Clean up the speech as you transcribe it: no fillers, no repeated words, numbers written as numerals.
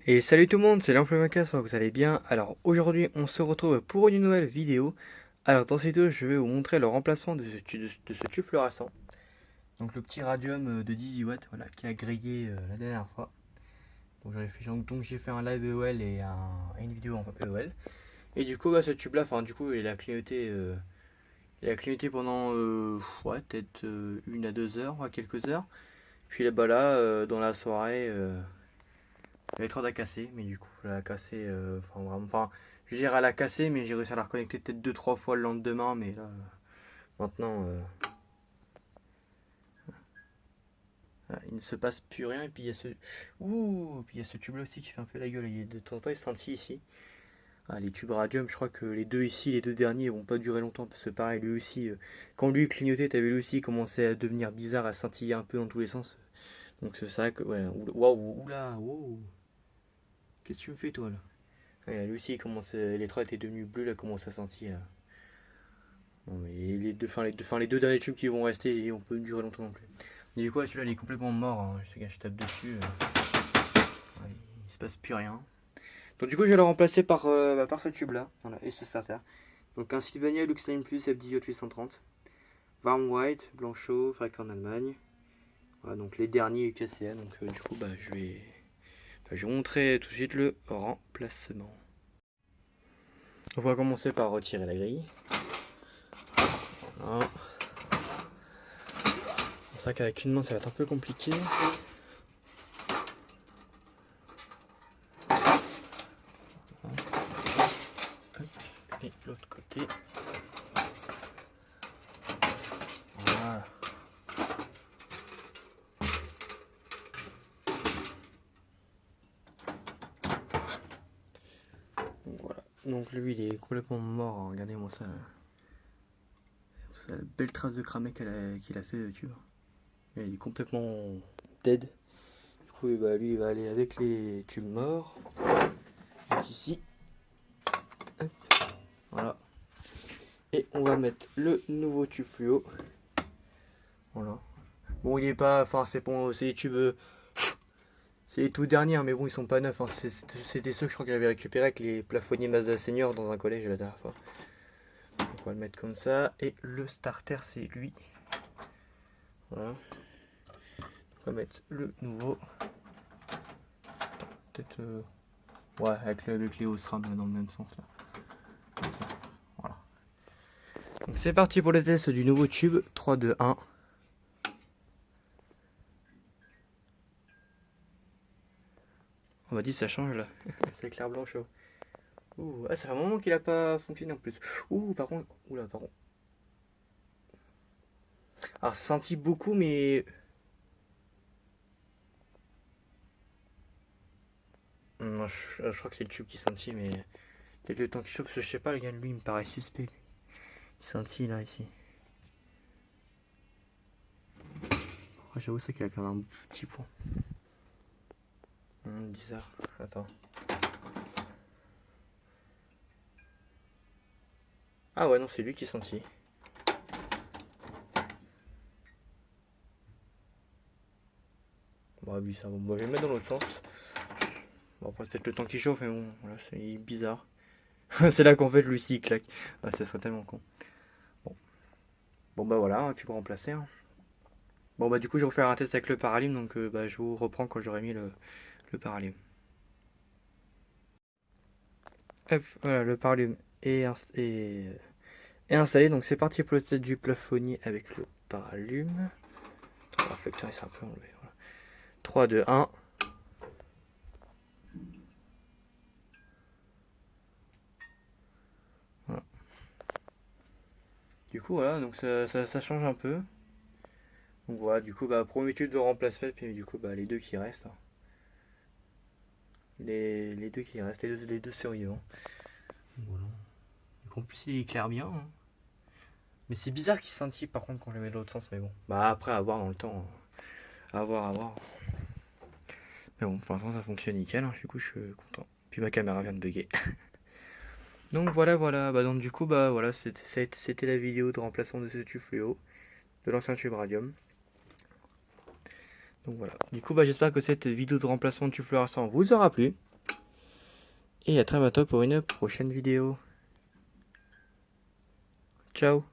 Et salut tout le monde, c'est l'Influencast, j'espère que vous allez bien. Alors aujourd'hui on se retrouve pour une nouvelle vidéo. Alors dans cette vidéo je vais vous montrer le remplacement de ce tube fluorescent. Donc le petit radium de 18 watts voilà, qui a grillé la dernière fois. Donc j'ai fait un live EOL et une vidéo en EOL. Et du coup ce tube là, du coup il a clignoté pendant ouais, peut-être 1 à 2 heures, ouais, quelques heures. Puis là, dans la soirée... l'électrode a cassé, mais du coup, elle a cassé. Enfin, vraiment. Enfin, je veux dire, elle a cassé, mais j'ai réussi à la reconnecter peut-être 2 3 fois le lendemain. Mais là, maintenant, il ne se passe plus rien. Et puis il y a ce. Ouh, puis il y a ce tube là aussi qui fait un peu la gueule. Il y a de temps en temps, il sentit ici. Ah, les tubes radium, je crois que les deux ici, les deux derniers, vont pas durer longtemps. Parce que pareil, lui aussi, quand lui clignotait, t'avais lui aussi commencé à devenir bizarre, à scintiller un peu dans tous les sens. Donc c'est vrai que. Ouais, waouh, oula, wow. Qu'est-ce que tu me fais toi là? Ouais, lui aussi, l'électrode était devenue bleue, là, commence à sentir. Là. Non, mais les deux derniers tubes qui vont rester, on peut durer longtemps non plus. Mais du coup, celui-là, il est complètement mort. Hein. Je tape dessus. Ouais, il se passe plus rien. Donc, du coup, je vais le remplacer par ce tube-là. Voilà, et ce starter. Donc, un Sylvania Luxline Plus FDJ 830. Warm White, Blanchot, fabriqué en Allemagne. Voilà, donc les derniers UKCA. Donc, du coup, je vais montrer tout de suite le remplacement. On va commencer par retirer la grille. Voilà. C'est vrai qu'avec une main, ça va être un peu compliqué. Et l'autre côté. Voilà. Donc voilà. Donc lui, il est complètement mort. Hein. Regardez-moi ça. La belle trace de cramé qu'il a fait, tu vois. Il est complètement dead. Du coup, lui, il va aller avec les tubes morts. Donc ici. Hop. Voilà. Et on va mettre le nouveau tube fluo. Voilà. Bon, il est pas. Enfin, c'est bon, c'est les tubes. C'est les tout derniers, hein, mais bon, ils sont pas neufs. Hein. C'était ceux que je crois qu'il avait récupéré avec les plafonniers Mazda Senior dans un collège la dernière fois. Donc on va le mettre comme ça. Et le starter, c'est lui. Voilà. On va mettre le nouveau. Peut-être. Ouais, avec les Osram dans le même sens là. Comme ça. Voilà. Donc c'est parti pour le test du nouveau tube. 3, 2, 1. On m'a dit ça change là. C'est clair blanc chaud. Ouh, ah, ça fait un moment qu'il a pas fonctionné en plus. Ouh, par contre. Oula, par contre. Alors, senti beaucoup, mais. Non, je crois que c'est le tube qui sentit, mais. Peut-être le temps qu'il chauffe, parce que je sais pas, le gars, lui, il me paraît suspect. Il sentit là, ici. Oh, j'avoue, c'est qu'il a quand même un petit point. Bizarre. Attends. Ah ouais, non, c'est lui qui sentit. Bon, bizarre. Bon, je vais le mettre dans l'autre sens. Bon, après, c'est peut-être le temps qui chauffe, mais bon, voilà, c'est bizarre. C'est là qu'en fait, lui, il claque. Ah, ça serait tellement con. Bon, bon bah voilà, tu peux remplacer. Hein. Bon, bah du coup, je vais refaire un test avec le paralyme, donc je vous reprends quand j'aurai mis le paralyme. Hop, voilà, le paralyme est installé, donc c'est parti pour le test du plafonnier avec le paralyme. Le réflecteur, il s'est un peu enlevé. Voilà. 3, 2, 1. Voilà. Du coup, voilà, donc ça change un peu. Donc voilà, du coup, premier étude de remplacement, puis du coup, les deux qui restent. Hein. Les deux qui restent, les deux survivants. Voilà. Donc en plus, il éclaire bien. Hein. Mais c'est bizarre qu'il scintille par contre quand je le mets de l'autre sens, mais bon. Bah après, à voir dans le temps. À voir, à voir. Mais bon, pour l'instant, ça fonctionne nickel. Hein. Du coup, je suis content. Puis ma caméra vient de bugger. Donc voilà, voilà. Donc du coup, voilà, c'était la vidéo de remplacement de ce tube fluo, de l'ancien tube radium. Donc voilà. Du coup, j'espère que cette vidéo de remplacement de tube fluorescent vous aura plu. Et à très bientôt pour une prochaine vidéo. Ciao!